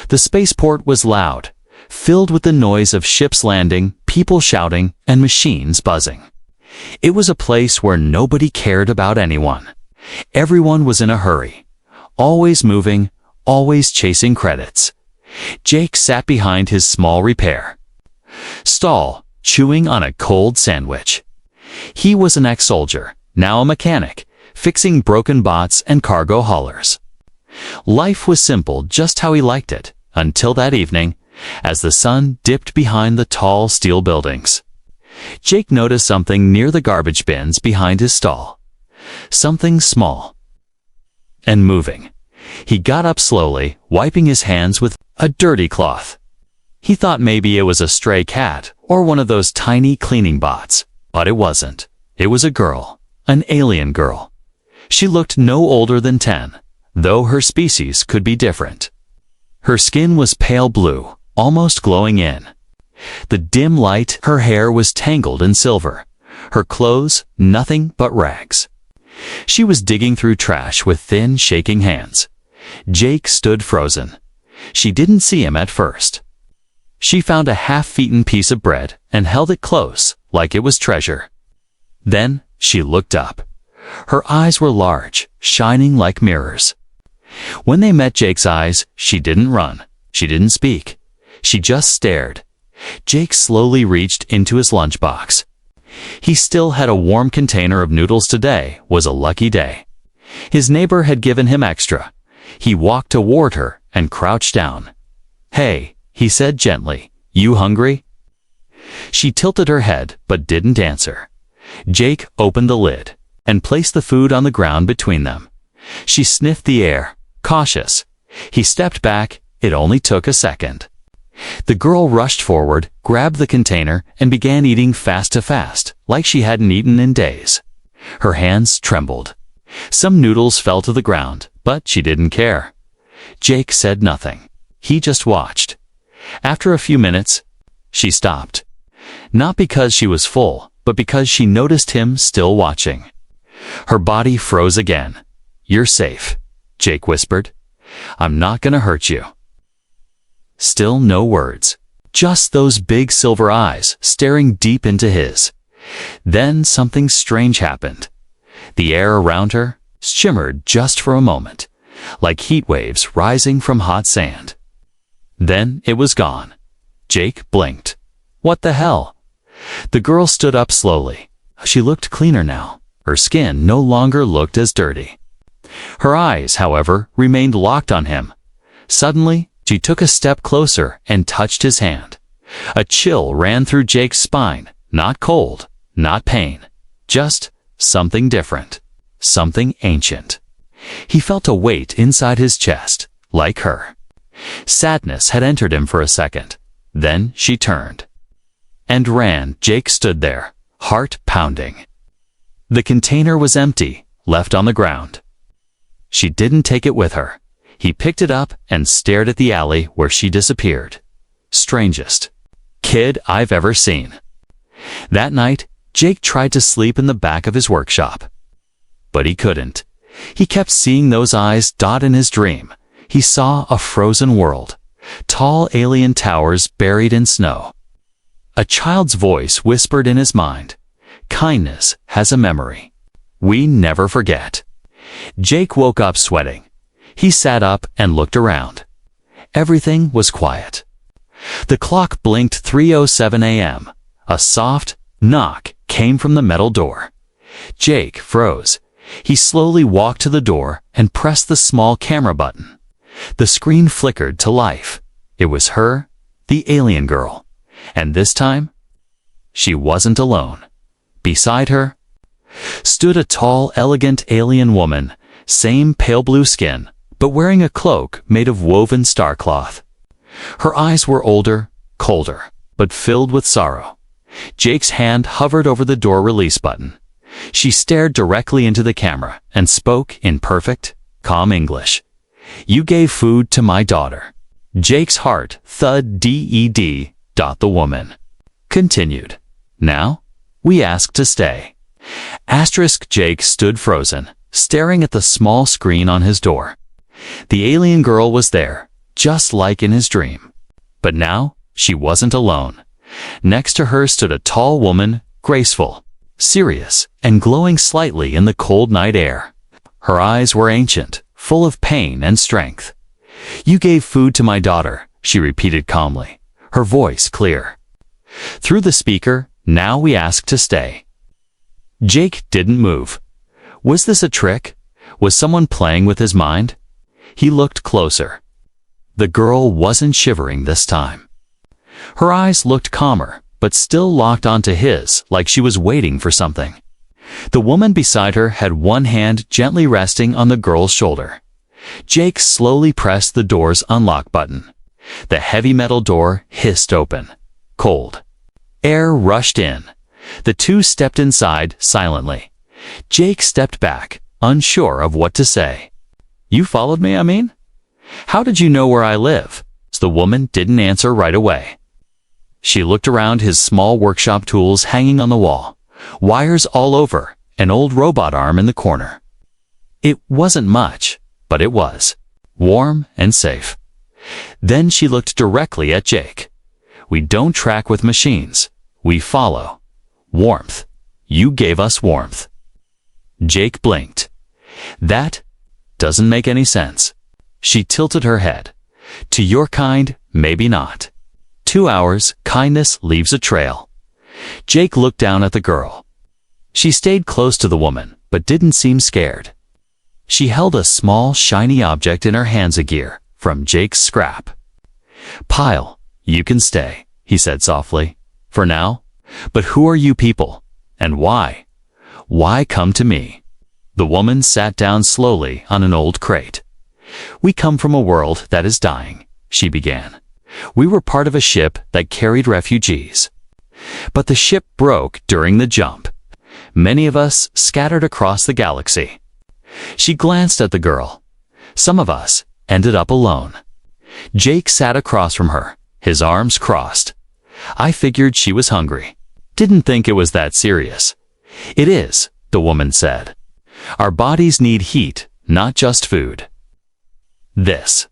The spaceport was loud, filled with the noise of ships landing, people shouting, and machines buzzing. It was a place where nobody cared about anyone. Everyone was in a hurry, always moving, always chasing credits. Jake sat behind his small repair stall, chewing on a cold sandwich. He was an ex-soldier, now a mechanic, fixing broken bots and cargo haulers. Life was simple, just how he liked it, until that evening, as the sun dipped behind the tall steel buildings. Jake noticed something near the garbage bins behind his stall. Something small and moving. He got up slowly, wiping his hands with a dirty cloth. He thought maybe it was a stray cat or one of those tiny cleaning bots, but it wasn't. It was a girl, an alien girl. She looked no older than 10, though her species could be different. Her skin was pale blue, almost glowing in the dim light. Her hair was tangled in silver. Her clothes, nothing but rags. She was digging through trash with thin, shaking hands. Jake stood frozen. She didn't see him at first. She found a half-eaten piece of bread and held it close, like it was treasure. Then she looked up. Her eyes were large, shining like mirrors. When they met Jake's eyes, she didn't run. She didn't speak. She just stared. Jake slowly reached into his lunchbox. He still had a warm container of noodles. Today was a lucky day. His neighbor had given him extra. He walked toward her and crouched down. "Hey," he said gently, "you hungry?" She tilted her head but didn't answer. Jake opened the lid and placed the food on the ground between them. She sniffed the air, cautious. He stepped back. It only took a second. The girl rushed forward, grabbed the container, and began eating fast, like she hadn't eaten in days. Her hands trembled. Some noodles fell to the ground, but she didn't care. Jake said nothing. He just watched. After a few minutes, she stopped. Not because she was full, but because she noticed him still watching. Her body froze again. "You're safe," Jake whispered. "I'm not gonna hurt you." Still no words. Just those big silver eyes staring deep into his. Then something strange happened. The air around her shimmered just for a moment, like heat waves rising from hot sand. Then it was gone. Jake blinked. What the hell? The girl stood up slowly. She looked cleaner now. Her skin no longer looked as dirty. Her eyes, however, remained locked on him. Suddenly, she took a step closer and touched his hand. A chill ran through Jake's spine. Not cold, not pain. Just something different. Something ancient. He felt a weight inside his chest, like her. Sadness had entered him for a second. Then she turned and ran. Jake stood there, heart pounding. The container was empty, left on the ground. She didn't take it with her. He picked it up and stared at the alley where she disappeared. Strangest kid I've ever seen. That night, Jake tried to sleep in the back of his workshop. But he couldn't. He kept seeing those eyes dot in his dream. He saw a frozen world. Tall alien towers buried in snow. A child's voice whispered in his mind, "Kindness has a memory. We never forget." Jake woke up sweating. He sat up and looked around. Everything was quiet. The clock blinked 3:07 a.m. A soft knock came from the metal door. Jake froze. He slowly walked to the door and pressed the small camera button. The screen flickered to life. It was her, the alien girl. And this time, she wasn't alone. Beside her stood a tall, elegant alien woman, same pale blue skin, but wearing a cloak made of woven star cloth. Her eyes were older, colder, but filled with sorrow. Jake's hand hovered over the door release button. She stared directly into the camera and spoke in perfect, calm English. "You gave food to my daughter." Jake's heart thud dead. The woman continued. "Now, we ask to stay." Jake stood frozen, staring at the small screen on his door. The alien girl was there, just like in his dream. But now, she wasn't alone. Next to her stood a tall woman, graceful, serious, and glowing slightly in the cold night air. Her eyes were ancient, full of pain and strength. "You gave food to my daughter," she repeated calmly, her voice clear. Through the speaker, "Now we ask to stay." Jake didn't move. Was this a trick? Was someone playing with his mind? He looked closer. The girl wasn't shivering this time. Her eyes looked calmer, but still locked onto his, like she was waiting for something. The woman beside her had one hand gently resting on the girl's shoulder. Jake slowly pressed the door's unlock button. The heavy metal door hissed open. Cold. Air rushed in. The two stepped inside silently. Jake stepped back, unsure of what to say. "You followed me, I mean? How did you know where I live?" The woman didn't answer right away. She looked around his small workshop tools hanging on the wall, wires all over, an old robot arm in the corner. It wasn't much, but it was. Warm and safe. Then she looked directly at Jake. "We don't track with machines. We follow. Warmth. You gave us warmth." Jake blinked. "That doesn't make any sense." She tilted her head. "To your kind, maybe not. 2 hours, kindness leaves a trail." Jake looked down at the girl. She stayed close to the woman, but didn't seem scared. She held a small, shiny object in her hands, a gear from Jake's scrap. "Pile, you can stay," he said softly. "For now. But who are you people? And why? Why come to me?" The woman sat down slowly on an old crate. "We come from a world that is dying," she began. "We were part of a ship that carried refugees. But the ship broke during the jump. Many of us scattered across the galaxy." She glanced at the girl. "Some of us ended up alone." Jake sat across from her, his arms crossed. "I figured she was hungry. Didn't think it was that serious." "It is," the woman said. "Our bodies need heat, not just food. This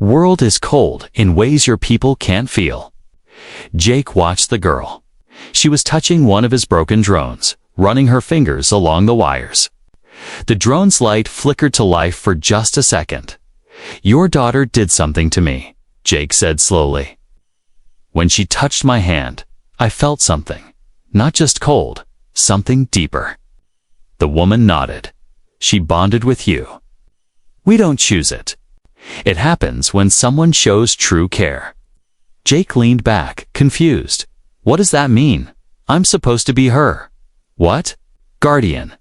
world is cold in ways your people can't feel." Jake watched the girl. She was touching one of his broken drones, running her fingers along the wires. The drone's light flickered to life for just a second. "Your daughter did something to me," Jake said slowly. "When she touched my hand, I felt something. Not just cold, something deeper." The woman nodded. "She bonded with you. We don't choose it. It happens when someone shows true care." Jake leaned back, confused. "What does that mean? I'm supposed to be her." "What?" "Guardian.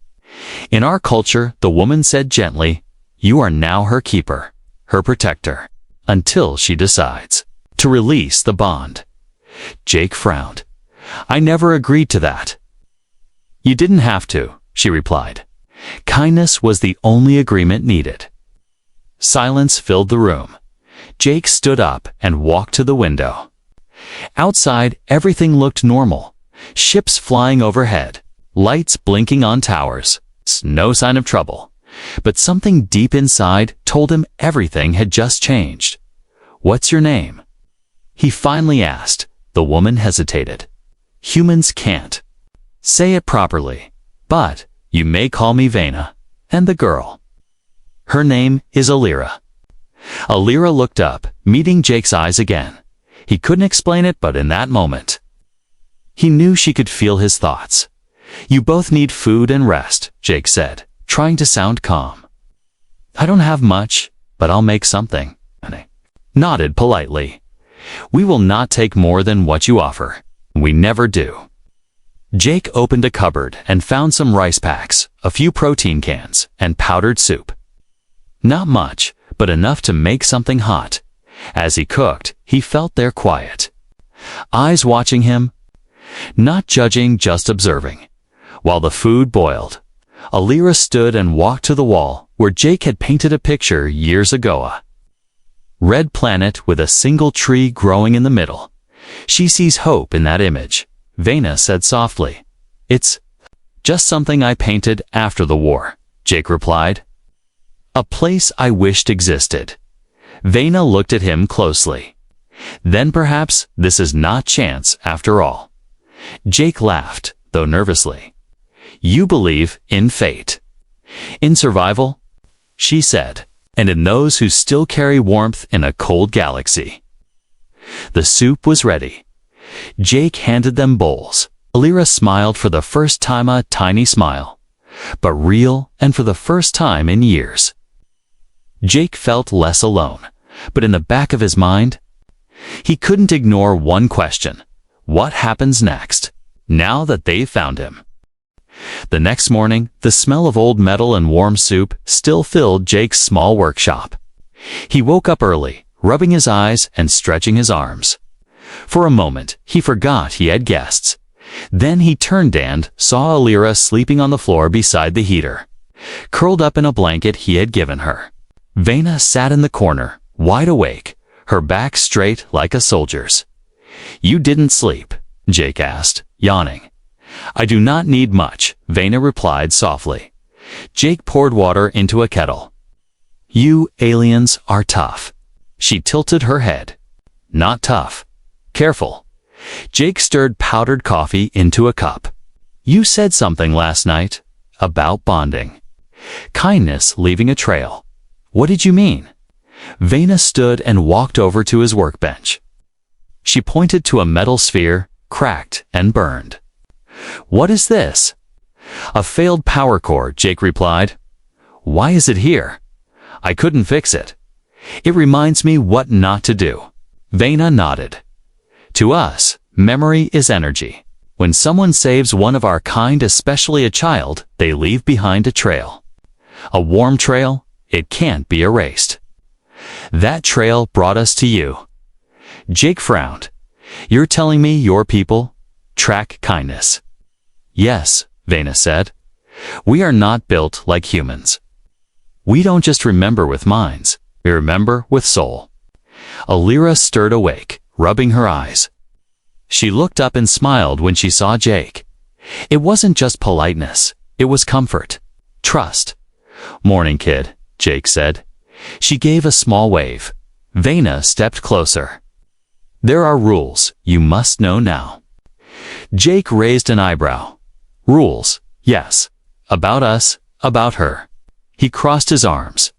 In our culture," the woman said gently, "you are now her keeper, her protector, until she decides to release the bond." Jake frowned. "I never agreed to that." "You didn't have to," she replied. "Kindness was the only agreement needed." Silence filled the room. Jake stood up and walked to the window. Outside, everything looked normal. Ships flying overhead, lights blinking on towers, no sign of trouble. But something deep inside told him everything had just changed. "What's your name?" he finally asked. The woman hesitated. "Humans can't say it properly, but you may call me Vena." "And the girl?" "Her name is Alira." Alira looked up, meeting Jake's eyes again. He couldn't explain it, but in that moment, he knew she could feel his thoughts. "You both need food and rest," Jake said, trying to sound calm. "I don't have much, but I'll make something." And nodded politely. "We will not take more than what you offer. We never do." Jake opened a cupboard and found some rice packs, a few protein cans, and powdered soup. Not much, but enough to make something hot. As he cooked, he felt their quiet eyes watching him, not judging, just observing. While the food boiled, Alira stood and walked to the wall where Jake had painted a picture years ago, a red planet with a single tree growing in the middle. "She sees hope in that image," Vena said softly. "It's just something I painted after the war," Jake replied. "A place I wished existed." Vena looked at him closely. Then perhaps this is not chance after all. Jake laughed, though nervously. You believe in fate. In survival, she said, and in those who still carry warmth in a cold galaxy. The soup was ready. Jake handed them bowls. Alira smiled for the first time, a tiny smile, but real and for the first time in years. Jake felt less alone, but in the back of his mind, he couldn't ignore one question. What happens next, now that they've found him? The next morning, the smell of old metal and warm soup still filled Jake's small workshop. He woke up early, rubbing his eyes and stretching his arms. For a moment, he forgot he had guests. Then he turned and saw Alira sleeping on the floor beside the heater, curled up in a blanket he had given her. Vena sat in the corner, wide awake, her back straight like a soldier's. You didn't sleep? Jake asked, yawning. I do not need much, Vena replied softly. Jake poured water into a kettle. You aliens are tough. She tilted her head. Not tough. Careful. Jake stirred powdered coffee into a cup. You said something last night about bonding. Kindness leaving a trail. What did you mean? Vena stood and walked over to his workbench. She pointed to a metal sphere, cracked and burned. What is this? A failed power core, Jake replied. Why is it here? I couldn't fix it. It reminds me what not to do. Vena nodded. To us, memory is energy. When someone saves one of our kind, especially a child, they leave behind a trail. A warm trail, it can't be erased. That trail brought us to you. Jake frowned. You're telling me your people track kindness? Yes, Vena said. We are not built like humans. We don't just remember with minds, we remember with soul. Alira stirred awake, rubbing her eyes. She looked up and smiled when she saw Jake. It wasn't just politeness, it was comfort, trust. Morning, kid, Jake said. She gave a small wave. Vena stepped closer. There are rules you must know now. Jake raised an eyebrow. Rules, yes. About us, about her. He crossed his arms.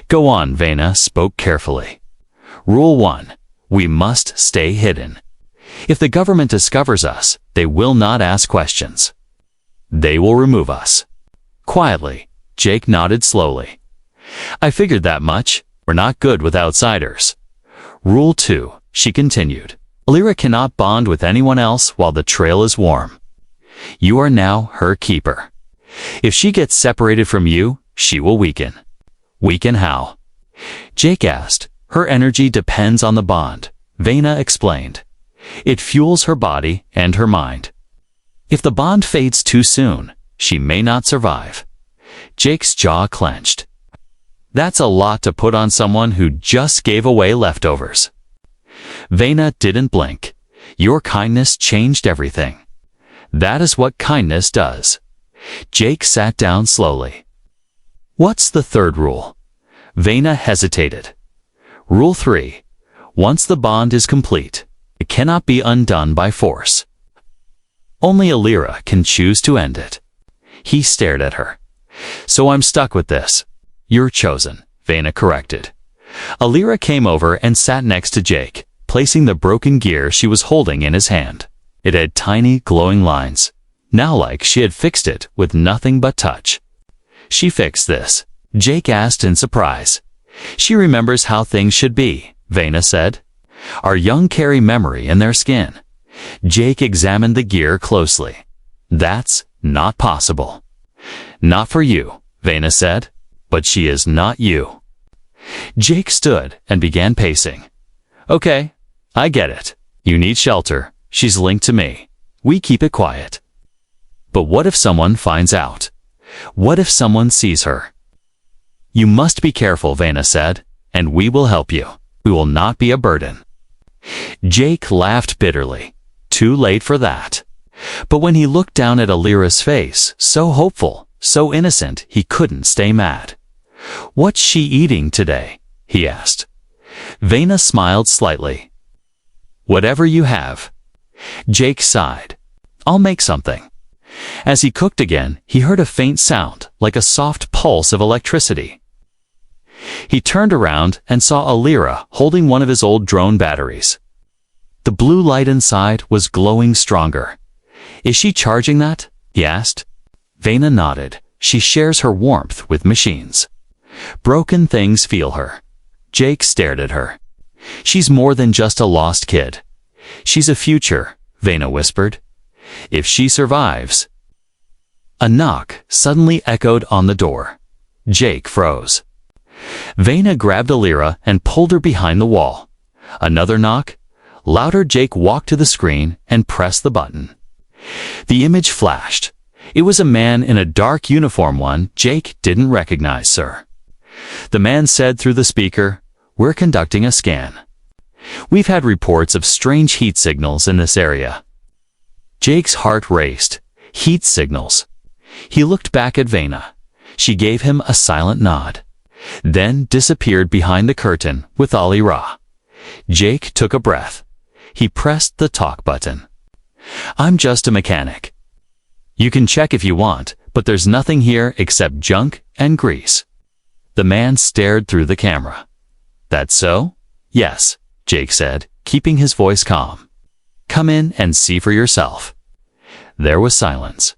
Go on, Vena spoke carefully. Rule 1. We must stay hidden. If the government discovers us, they will not ask questions. They will remove us. Quietly, Jake nodded slowly. I figured that much. We're not good with outsiders. Rule 2, she continued. Alira cannot bond with anyone else while the trail is warm. You are now her keeper. If she gets separated from you, she will weaken. Weaken how? Jake asked. Her energy depends on the bond, Vena explained. It fuels her body and her mind. If the bond fades too soon, she may not survive. Jake's jaw clenched. That's a lot to put on someone who just gave away leftovers. Vena didn't blink. Your kindness changed everything. That is what kindness does. Jake sat down slowly. What's the third rule? Vena hesitated. Rule 3. Once the bond is complete, it cannot be undone by force. Only Alira can choose to end it. He stared at her. So I'm stuck with this. You're chosen, Vena corrected. Alira came over and sat next to Jake, placing the broken gear she was holding in his hand. It had tiny, glowing lines, now like she had fixed it with nothing but touch. She fixed this, Jake asked in surprise. She remembers how things should be, Vena said. Our young carry memory in their skin. Jake examined the gear closely. That's not possible. Not for you, Vena said, but she is not you. Jake stood and began pacing. Okay, I get it. You need shelter. She's linked to me. We keep it quiet. But what if someone finds out? What if someone sees her? You must be careful, Vena said, and we will help you. We will not be a burden. Jake laughed bitterly. Too late for that. But when he looked down at Alira's face, so hopeful, so innocent, he couldn't stay mad. What's she eating today? He asked. Vena smiled slightly. Whatever you have. Jake sighed. I'll make something. As he cooked again, he heard a faint sound, like a soft pulse of electricity. He turned around and saw Alira holding one of his old drone batteries. The blue light inside was glowing stronger. Is she charging that? He asked. Vena nodded. She shares her warmth with machines. Broken things feel her. Jake stared at her. She's more than just a lost kid. She's a future, Vena whispered. If she survives. A knock suddenly echoed on the door. Jake froze. Vena grabbed Alira and pulled her behind the wall. Another knock. Louder. Jake walked to the screen and pressed the button. The image flashed. It was a man in a dark uniform, one Jake didn't recognize, sir. The man said through the speaker, "We're conducting a scan. We've had reports of strange heat signals in this area." Jake's heart raced. Heat signals. He looked back at Vena. She gave him a silent nod, then disappeared behind the curtain with Alira. Jake took a breath. He pressed the talk button. "I'm just a mechanic. You can check if you want, but there's nothing here except junk and grease." The man stared through the camera. "That's so?" "Yes," Jake said, keeping his voice calm. "Come in and see for yourself." There was silence.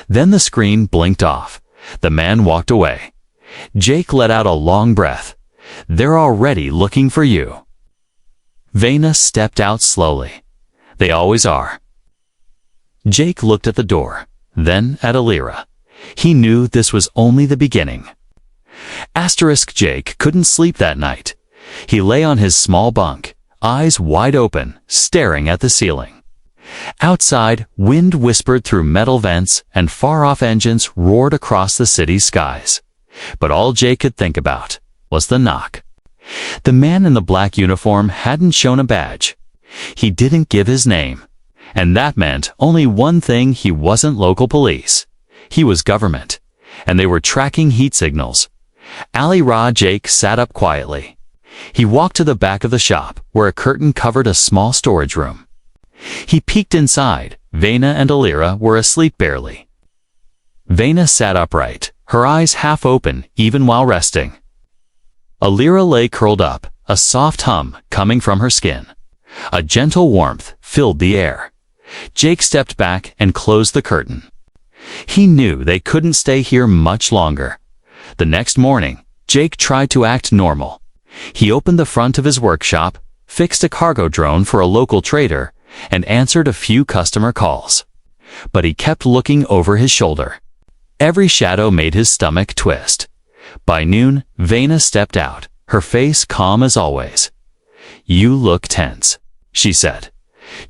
Then the screen blinked off. The man walked away. Jake let out a long breath. "They're already looking for you." Vena stepped out slowly. "They always are." Jake looked at the door, then at Alira. He knew this was only the beginning. Jake couldn't sleep that night. He lay on his small bunk, eyes wide open, staring at the ceiling. Outside, wind whispered through metal vents and far-off engines roared across the city's skies. But all Jake could think about was the knock. The man in the black uniform hadn't shown a badge. He didn't give his name. And that meant only one thing: he wasn't local police. He was government. And they were tracking heat signals. Alira. Jake sat up quietly. He walked to the back of the shop, where a curtain covered a small storage room. He peeked inside. Vena and Alira were asleep barely. Vena sat upright, her eyes half open even while resting. Alira lay curled up, a soft hum coming from her skin. A gentle warmth filled the air. Jake stepped back and closed the curtain. He knew they couldn't stay here much longer. The next morning, Jake tried to act normal. He opened the front of his workshop, fixed a cargo drone for a local trader, and answered a few customer calls. But he kept looking over his shoulder. Every shadow made his stomach twist. By noon, Vena stepped out, her face calm as always. "You look tense," she said.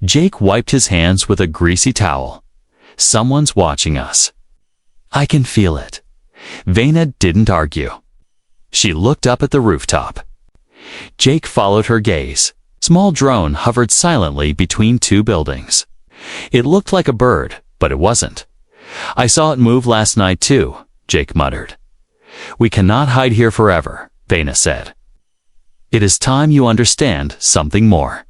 Jake wiped his hands with a greasy towel. "Someone's watching us." "I can feel it." Vena didn't argue. She looked up at the rooftop. Jake followed her gaze. Small drone hovered silently between two buildings. It looked like a bird, but it wasn't. "I saw it move last night too," Jake muttered. "We cannot hide here forever," Vena said. "It is time you understand something more."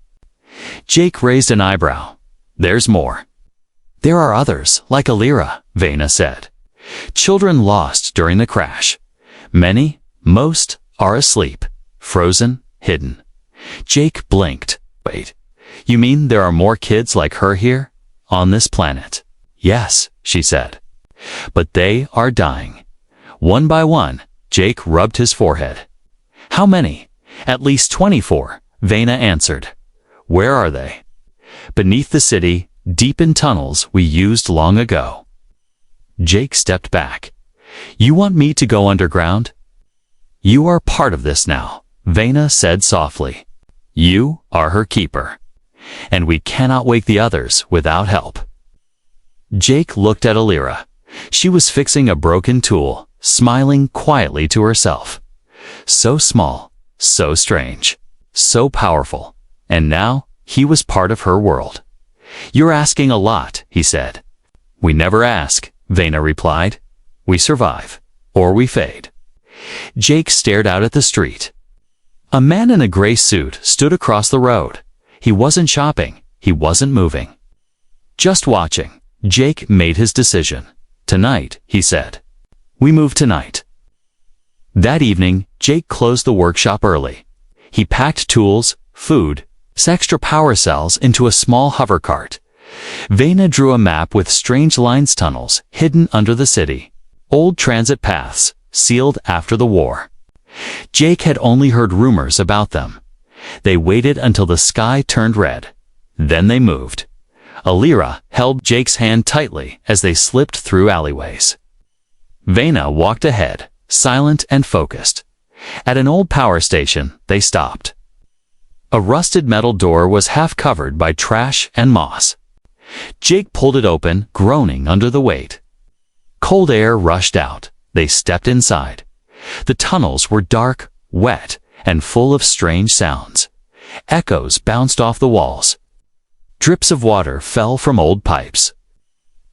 Jake raised an eyebrow. "There's more." "There are others, like Alira," Vena said. "Children lost during the crash. Many, most, are asleep, frozen, hidden." Jake blinked. "Wait, you mean there are more kids like her here? On this planet?" "Yes," she said. "But they are dying. One by one." Jake rubbed his forehead. "How many?" "At least 24, Vena answered. "Where are they?" "Beneath the city, deep in tunnels we used long ago." Jake stepped back. "You want me to go underground?" "You are part of this now," Vena said softly. "You are her keeper. And we cannot wake the others without help." Jake looked at Alira. She was fixing a broken tool, smiling quietly to herself. So small, so strange, so powerful. And now, he was part of her world. "You're asking a lot," he said. "We never ask," Vena replied. "We survive, or we fade." Jake stared out at the street. A man in a gray suit stood across the road. He wasn't shopping. He wasn't moving. Just watching. Jake made his decision. Tonight, he said. We move tonight. That evening, Jake closed the workshop early. He packed tools, food, extra power cells into a small hover cart. Vena drew a map with strange lines tunnels hidden under the city. Old transit paths, sealed after the war. Jake had only heard rumors about them. They waited until the sky turned red. Then they moved. Alira held Jake's hand tightly as they slipped through alleyways. Vena walked ahead, silent and focused. At an old power station, they stopped. A rusted metal door was half covered by trash and moss. Jake pulled it open, groaning under the weight. Cold air rushed out. They stepped inside. The tunnels were dark, wet, and full of strange sounds. Echoes bounced off the walls. Drips of water fell from old pipes.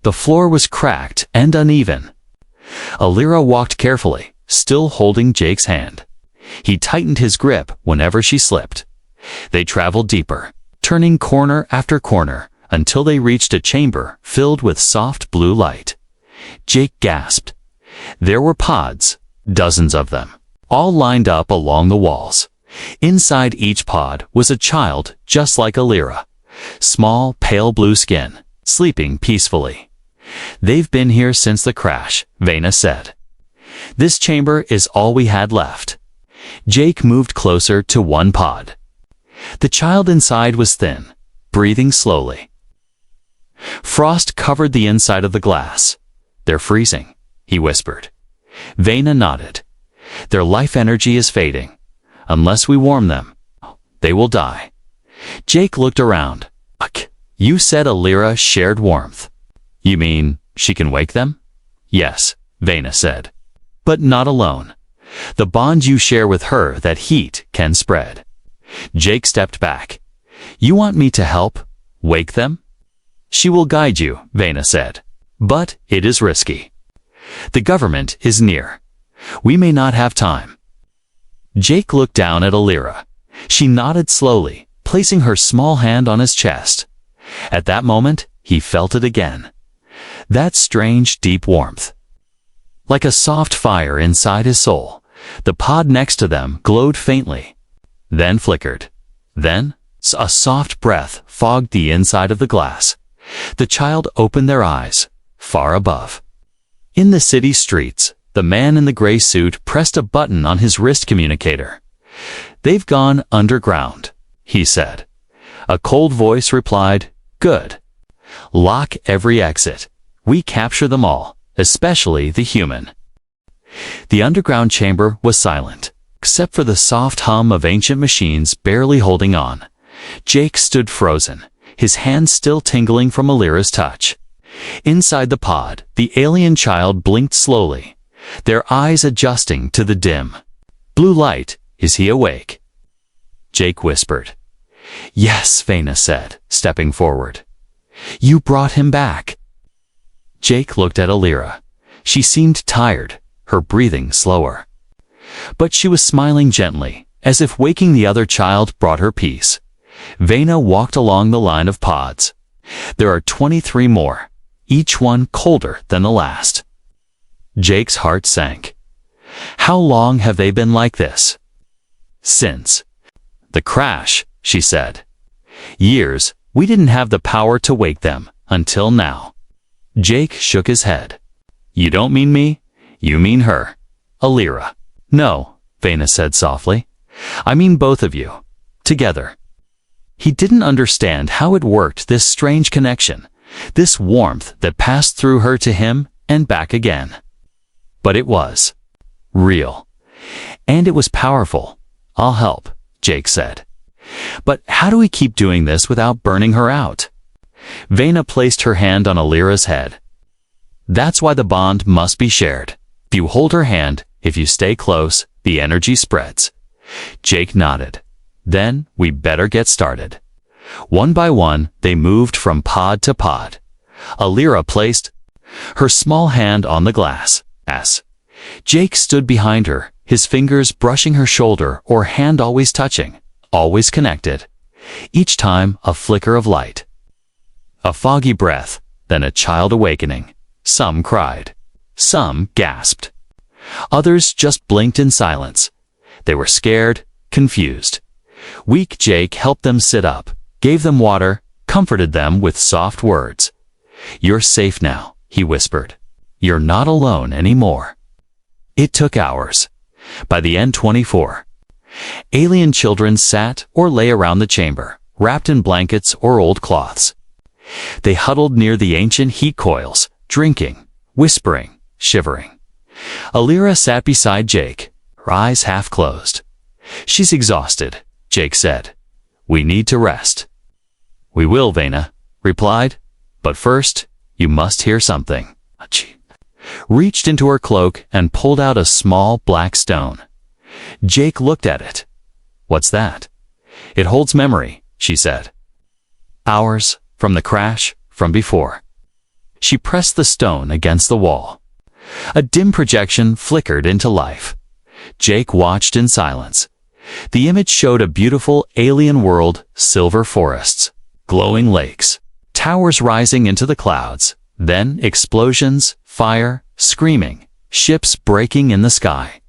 The floor was cracked and uneven. Alira walked carefully, still holding Jake's hand. He tightened his grip whenever she slipped. They traveled deeper, turning corner after corner, until they reached a chamber filled with soft blue light. Jake gasped. There were pods, dozens of them, all lined up along the walls. Inside each pod was a child just like Alira. Small, pale blue skin, sleeping peacefully. They've been here since the crash, Vena said. This chamber is all we had left. Jake moved closer to one pod. The child inside was thin, breathing slowly. Frost covered the inside of the glass. They're freezing, he whispered. Vena nodded. Their life energy is fading. Unless we warm them, they will die. Jake looked around. You said Alira shared warmth. You mean she can wake them? Yes, Vena said. But not alone. The bond you share with her, that heat can spread. Jake stepped back. You want me to help wake them? She will guide you, Vena said. But it is risky. The government is near. We may not have time. Jake looked down at Alira. She nodded slowly, placing her small hand on his chest. At that moment, he felt it again. That strange, deep warmth. Like a soft fire inside his soul, the pod next to them glowed faintly, then flickered. Then, a soft breath fogged the inside of the glass. The child opened their eyes, far above. In the city streets, the man in the gray suit pressed a button on his wrist communicator. They've gone underground, he said. A cold voice replied, Good. Lock every exit. We capture them all, especially the human. The underground chamber was silent, except for the soft hum of ancient machines barely holding on. Jake stood frozen, his hands still tingling from Alira's touch. Inside the pod, the alien child blinked slowly, their eyes adjusting to the dim blue light. Is he awake? Jake whispered. Yes, Vena said, stepping forward. You brought him back. Jake looked at Alira. She seemed tired, her breathing slower. But she was smiling gently, as if waking the other child brought her peace. Vena walked along the line of pods. There are 23 more, each one colder than the last. Jake's heart sank. How long have they been like this? Since the crash, she said. Years. We didn't have the power to wake them, until now. Jake shook his head. You don't mean me? You mean her. Alira. No, Vena said softly. I mean both of you. Together. He didn't understand how it worked, this strange connection, this warmth that passed through her to him and back again. But it was real. And it was powerful. I'll help, Jake said. But how do we keep doing this without burning her out? Vena placed her hand on Alira's head. That's why the bond must be shared. If you hold her hand, if you stay close, the energy spreads. Jake nodded. Then we better get started. One by one, they moved from pod to pod. Alira placed her small hand on the glass. Jake stood behind her, his fingers brushing her shoulder or hand always touching, always connected. Each time a flicker of light. A foggy breath, then a child awakening. Some cried. Some gasped. Others just blinked in silence. They were scared, confused. Weak Jake helped them sit up, gave them water, comforted them with soft words. "You're safe now," he whispered. "You're not alone anymore." It took hours. By the end 24, alien children sat or lay around the chamber, wrapped in blankets or old cloths. They huddled near the ancient heat coils, drinking, whispering, shivering. Alira sat beside Jake, her eyes half closed. "She's exhausted," Jake said. "We need to rest." "We will," Vena replied. "But first, you must hear something." She reached into her cloak and pulled out a small black stone. Jake looked at it. "What's that?" "It holds memory," she said. "Ours, from the crash, from before." She pressed the stone against the wall. A dim projection flickered into life. Jake watched in silence. The image showed a beautiful alien world, silver forests, glowing lakes, towers rising into the clouds, then explosions, fire, screaming, ships breaking in the sky,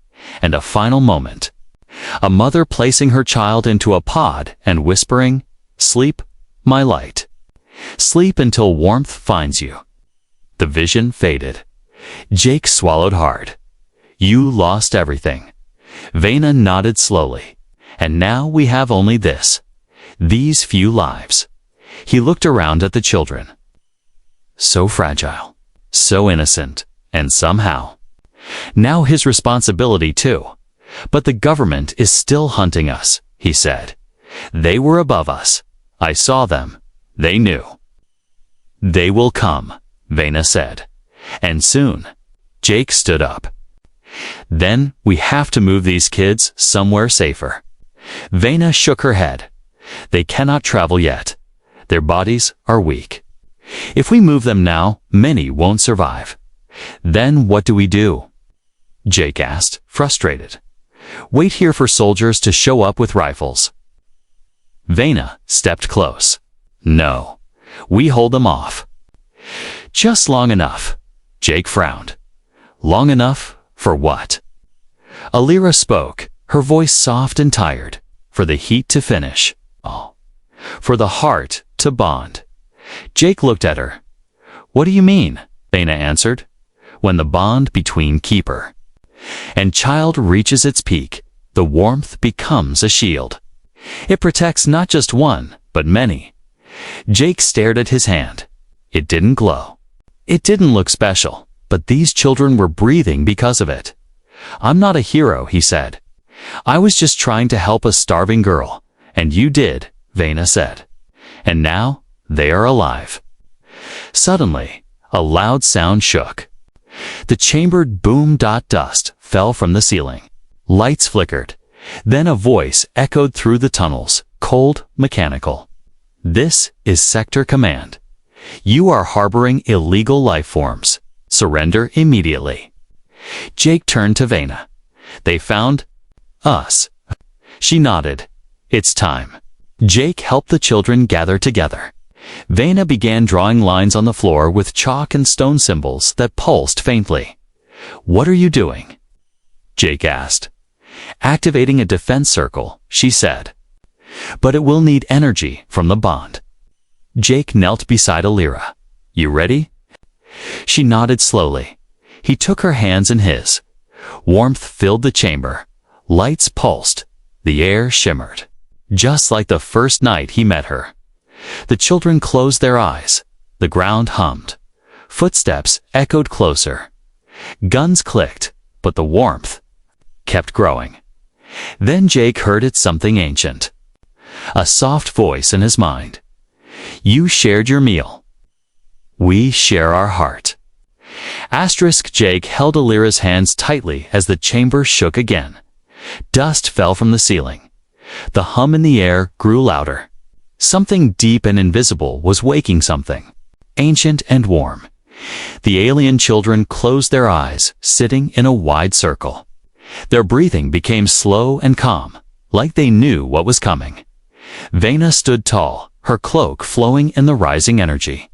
and a final moment. A mother placing her child into a pod and whispering, "Sleep, my light. Sleep until warmth finds you." The vision faded. Jake swallowed hard. "You lost everything." Vena nodded slowly. "And now we have only this. These few lives." He looked around at the children. So fragile, so innocent, and somehow. Now his responsibility too. "But the government is still hunting us," he said. "They were above us. I saw them. They knew." "They will come," Vena said. "And soon." Jake stood up. "Then we have to move these kids somewhere safer." Vena shook her head. "They cannot travel yet. Their bodies are weak. If we move them now, many won't survive." "Then what do we do?" Jake asked, frustrated. "Wait here for soldiers to show up with rifles." Vena stepped close. "No, we hold them off." "Just long enough." Jake frowned. "Long enough for what?" Alira spoke, her voice soft and tired. "For the heat to finish. Oh. For the heart to bond." Jake looked at her. "What do you mean?" Vena answered. "When the bond between keeper and child reaches its peak, the warmth becomes a shield. It protects not just one, but many." Jake stared at his hand. It didn't glow. It didn't look special, but these children were breathing because of it. "I'm not a hero," he said. "I was just trying to help a starving girl, and you did," Vena said. "And now they are alive." Suddenly, a loud sound shook. The chambered boom. Dust fell from the ceiling. Lights flickered. Then a voice echoed through the tunnels, cold, mechanical. "This is Sector Command. You are harboring illegal life forms. Surrender immediately." Jake turned to Vena. "They found us." She nodded. "It's time." Jake helped the children gather together. Vena began drawing lines on the floor with chalk and stone symbols that pulsed faintly. "What are you doing?" Jake asked. "Activating a defense circle," she said. "But it will need energy from the bond." Jake knelt beside Alira. "You ready?" She nodded slowly. He took her hands in his. Warmth filled the chamber. Lights pulsed. The air shimmered. Just like the first night he met her. The children closed their eyes. The ground hummed. Footsteps echoed closer. Guns clicked, but the warmth kept growing. Then Jake heard it, something ancient. A soft voice in his mind. "You shared your meal. We share our heart." Jake held Alira's hands tightly as the chamber shook again. Dust fell from the ceiling. The hum in the air grew louder. Something deep and invisible was waking, something ancient and warm. The alien children closed their eyes, sitting in a wide circle. Their breathing became slow and calm, like they knew what was coming. Vena stood tall, her cloak flowing in the rising energy.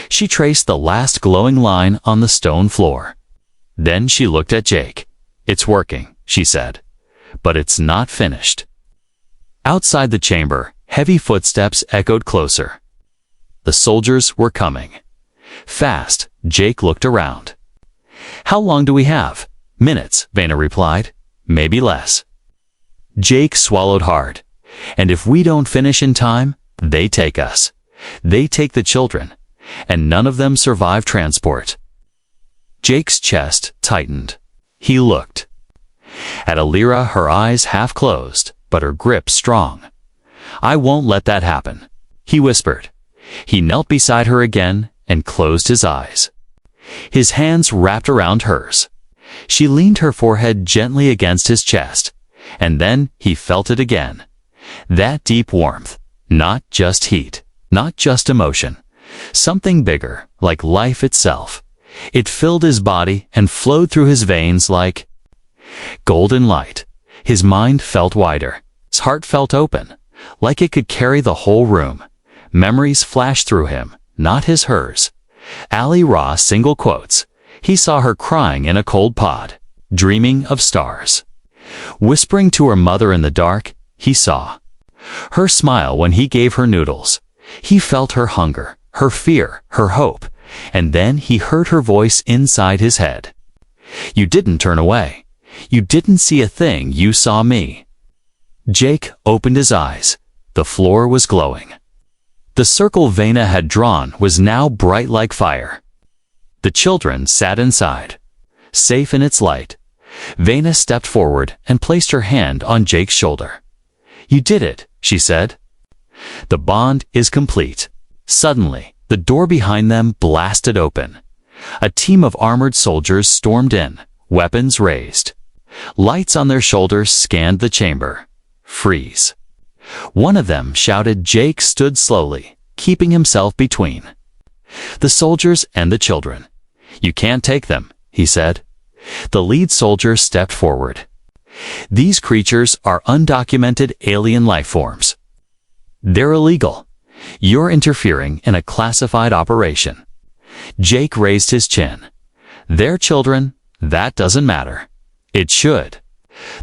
She traced the last glowing line on the stone floor. Then she looked at Jake. "It's working," she said. "But it's not finished." Outside the chamber, heavy footsteps echoed closer. The soldiers were coming. Fast, Jake looked around. "How long do we have?" "Minutes," Vena replied. "Maybe less." Jake swallowed hard. "And if we don't finish in time, they take us. They take the children. And none of them survive transport." Jake's chest tightened. He looked. At Alira, her eyes half closed, but her grip strong. "I won't let that happen," he whispered. He knelt beside her again and closed his eyes. His hands wrapped around hers. She leaned her forehead gently against his chest, and then he felt it again. That deep warmth, not just heat, not just emotion, something bigger, like life itself. It filled his body and flowed through his veins like golden light. His mind felt wider. His heart felt open, like it could carry the whole room. Memories flashed through him, not hers. Ali Ra single quotes. He saw her crying in a cold pod, dreaming of stars. Whispering to her mother in the dark, he saw her smile when he gave her noodles. He felt her hunger, her fear, her hope, and then he heard her voice inside his head. "You didn't turn away. You didn't see a thing, you saw me." Jake opened his eyes. The floor was glowing. The circle Vena had drawn was now bright like fire. The children sat inside, safe in its light. Vena stepped forward and placed her hand on Jake's shoulder. "You did it," she said. "The bond is complete." Suddenly, the door behind them blasted open. A team of armored soldiers stormed in, weapons raised. Lights on their shoulders scanned the chamber. Freeze. One of them shouted. Jake stood slowly, keeping himself between the soldiers and the children. "You can't take them," he said. The lead soldier stepped forward. "These creatures are undocumented alien life forms. They're illegal. You're interfering in a classified operation." Jake raised his chin. "They're children. That doesn't matter." "It should."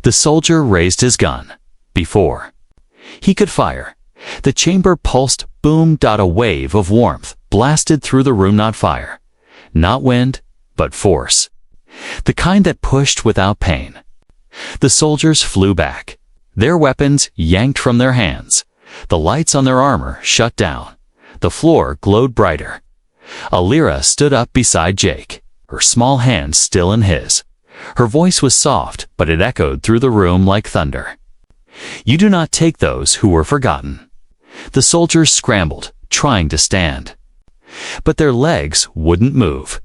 The soldier raised his gun. Before he could fire, the chamber pulsed. Boom! A wave of warmth blasted through the room. Not fire, not wind, but force. The kind that pushed without pain. The soldiers flew back, their weapons yanked from their hands. The lights on their armor shut down. The floor glowed brighter. Alira stood up beside Jake, her small hand still in his. Her voice was soft, but it echoed through the room like thunder. "You do not take those who were forgotten." The soldiers scrambled, trying to stand, but their legs wouldn't move.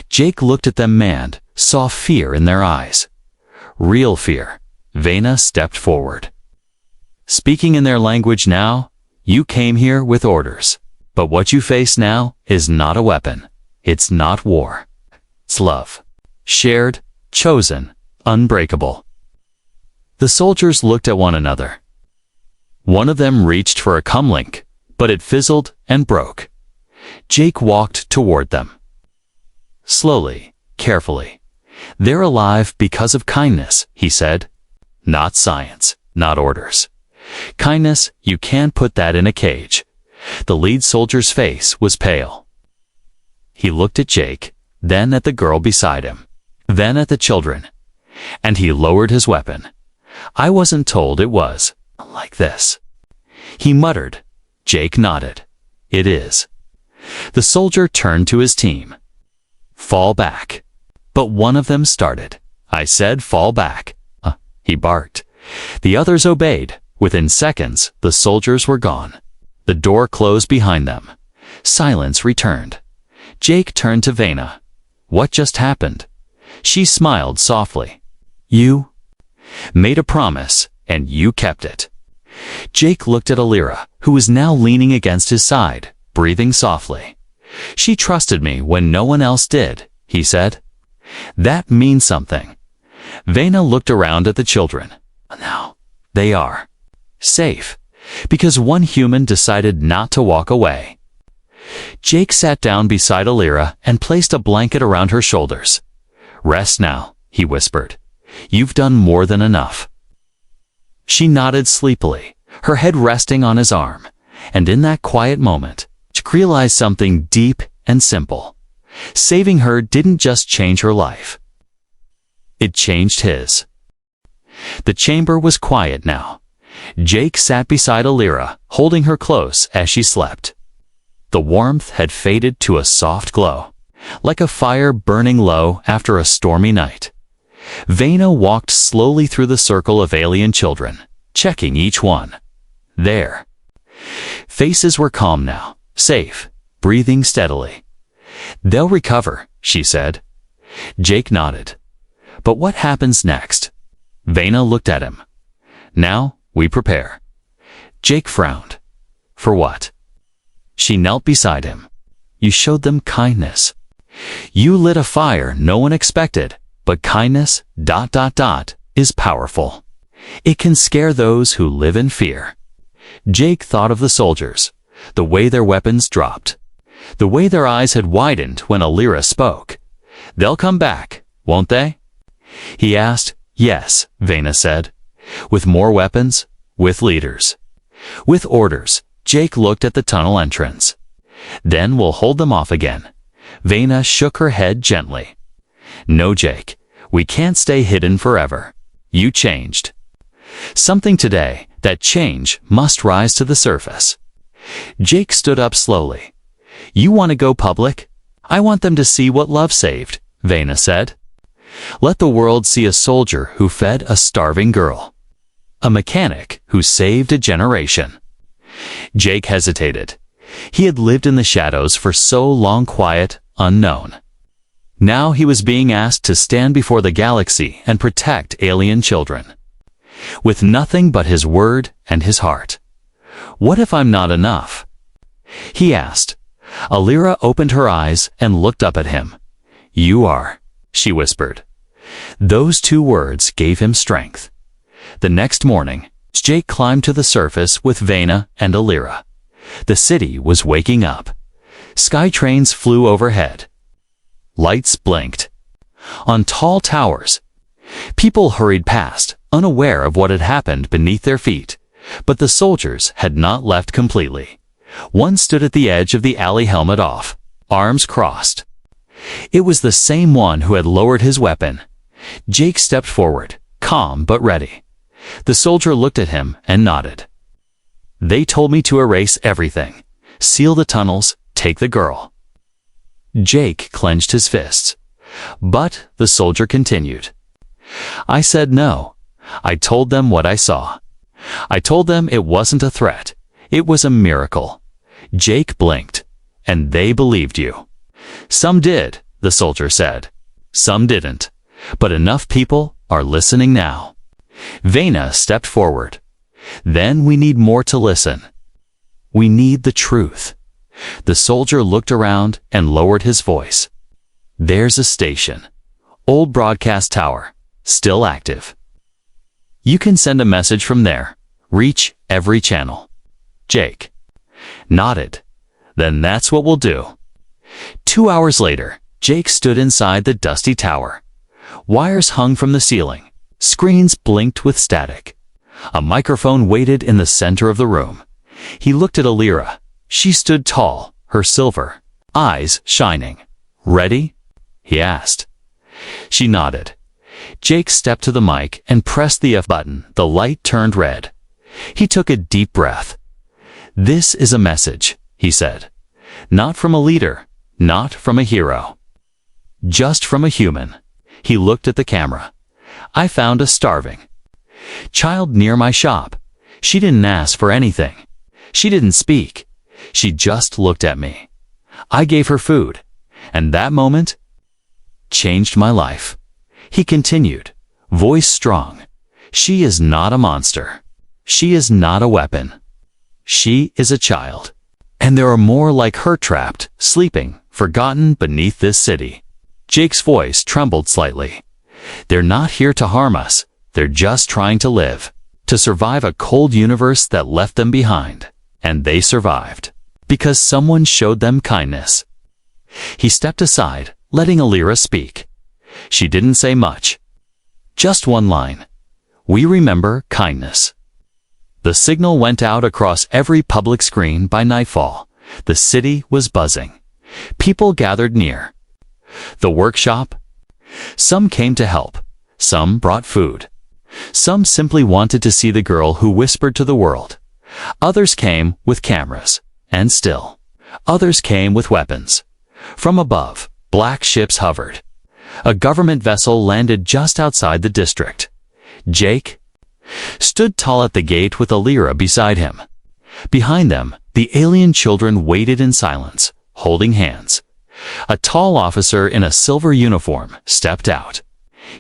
Jake looked at them and saw fear in their eyes. Real fear. Vena stepped forward. "Speaking in their language now, you came here with orders. But what you face now is not a weapon. It's not war. It's love. Shared, chosen, unbreakable." The soldiers looked at one another. One of them reached for a comlink, but it fizzled and broke. Jake walked toward them. Slowly, carefully. "They're alive because of kindness," he said. "Not science, not orders. Kindness, you can't put that in a cage." The lead soldier's face was pale. He looked at Jake, then at the girl beside him, then at the children, and he lowered his weapon. "I wasn't told it was like this," he muttered. Jake nodded. "It is." The soldier turned to his team. "Fall back." But one of them started. "I said fall back," he barked. The others obeyed. Within seconds, the soldiers were gone. The door closed behind them. Silence returned. Jake turned to Vena. "What just happened?" She smiled softly. "You made a promise, and you kept it." Jake looked at Alira, who was now leaning against his side, breathing softly. She trusted me when no one else did, he said. That means something. Vena looked around at the children. Now, they are safe, because one human decided not to walk away. Jake sat down beside Alira and placed a blanket around her shoulders. Rest now, he whispered. You've done more than enough. She nodded sleepily, her head resting on his arm, and in that quiet moment, Jake realized something deep and simple. Saving her didn't just change her life. It changed his. The chamber was quiet now. Jake sat beside Alira, holding her close as she slept. The warmth had faded to a soft glow, like a fire burning low after a stormy night. Vena walked slowly through the circle of alien children, checking each one. There. Faces were calm now, safe, breathing steadily. They'll recover, she said. Jake nodded. But what happens next? Vena looked at him. Now, we prepare. Jake frowned. For what? She knelt beside him. You showed them kindness. You lit a fire no one expected, but kindness, ... is powerful. It can scare those who live in fear. Jake thought of the soldiers, the way their weapons dropped, the way their eyes had widened when Alira spoke. They'll come back, won't they? He asked. Yes, Vena said. With more weapons, with leaders. With orders. Jake looked at the tunnel entrance. Then we'll hold them off again. Vena shook her head gently. No, Jake, we can't stay hidden forever. You changed. Something today, that change must rise to the surface. Jake stood up slowly. You want to go public? I want them to see what love saved, Vena said. Let the world see a soldier who fed a starving girl. A mechanic who saved a generation. Jake hesitated. He had lived in the shadows for so long, quiet, unknown. Now he was being asked to stand before the galaxy and protect alien children. With nothing but his word and his heart. What if I'm not enough? He asked. Alira opened her eyes and looked up at him. You are, she whispered. Those two words gave him strength. The next morning, Jake climbed to the surface with Vena and Alira. The city was waking up. Sky trains flew overhead. Lights blinked. On tall towers, people hurried past, unaware of what had happened beneath their feet. But the soldiers had not left completely. One stood at the edge of the alley, helmet off, arms crossed. It was the same one who had lowered his weapon. Jake stepped forward, calm but ready. The soldier looked at him and nodded. They told me to erase everything, seal the tunnels, take the girl. Jake clenched his fists. But the soldier continued. I said no. I told them what I saw. I told them it wasn't a threat. It was a miracle. Jake blinked, and they believed you. Some did, the soldier said. Some didn't. But enough people are listening now. Vena stepped forward. Then we need more to listen. We need the truth. The soldier looked around and lowered his voice. There's a station. Old broadcast tower. Still active. You can send a message from there. Reach every channel. Jake nodded. Then that's what we'll do. 2 hours later, Jake stood inside the dusty tower. Wires hung from the ceiling. Screens blinked with static. A microphone waited in the center of the room. He looked at Alira. She stood tall, her silver eyes shining. Ready? He asked. She nodded. Jake stepped to the mic and pressed the F button. The light turned red. He took a deep breath. This is a message, he said. Not from a leader, not from a hero. Just from a human. He looked at the camera. I found a starving child near my shop. She didn't ask for anything. She didn't speak. She just looked at me. I gave her food, and that moment changed my life. He continued, voice strong. She is not a monster. She is not a weapon. She is a child. And there are more like her trapped, sleeping, forgotten beneath this city. Jake's voice trembled slightly. They're not here to harm us. They're just trying to live, to survive a cold universe that left them behind. And they survived, because someone showed them kindness. He stepped aside, letting Alira speak. She didn't say much. Just one line. We remember kindness. The signal went out across every public screen by nightfall. The city was buzzing. People gathered near. The workshop? Some came to help. Some brought food. Some simply wanted to see the girl who whispered to the world. Others came with cameras. And still. Others came with weapons. From above, black ships hovered. A government vessel landed just outside the district. Jake stood tall at the gate with Alira beside him. Behind them, the alien children waited in silence, holding hands. A tall officer in a silver uniform stepped out.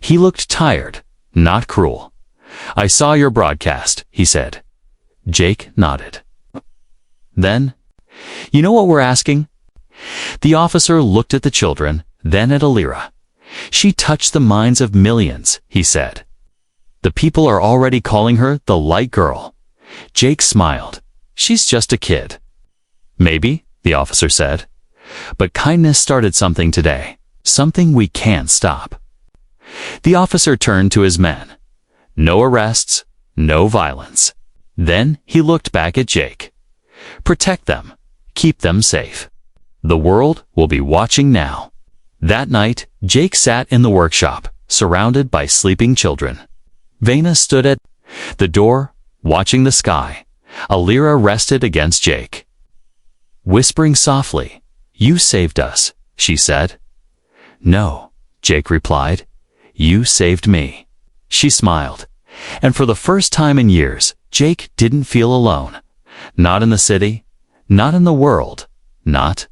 He looked tired, not cruel. I saw your broadcast, he said. Jake nodded. Then, you know what we're asking? The officer looked at the children, then at Alira. She touched the minds of millions, he said. The people are already calling her the light girl. Jake smiled. She's just a kid. Maybe, the officer said. But kindness started something today. Something we can't stop. The officer turned to his men. No arrests, no violence. Then he looked back at Jake. Protect them. Keep them safe. The world will be watching now. That night, Jake sat in the workshop, surrounded by sleeping children. Vena stood at the door, watching the sky. Alira rested against Jake. Whispering softly, "You saved us," she said. "No," Jake replied. "You saved me." She smiled. And for the first time in years, Jake didn't feel alone. Not in the city, not in the world, not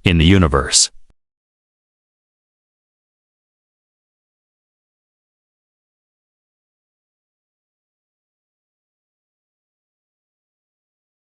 in the universe.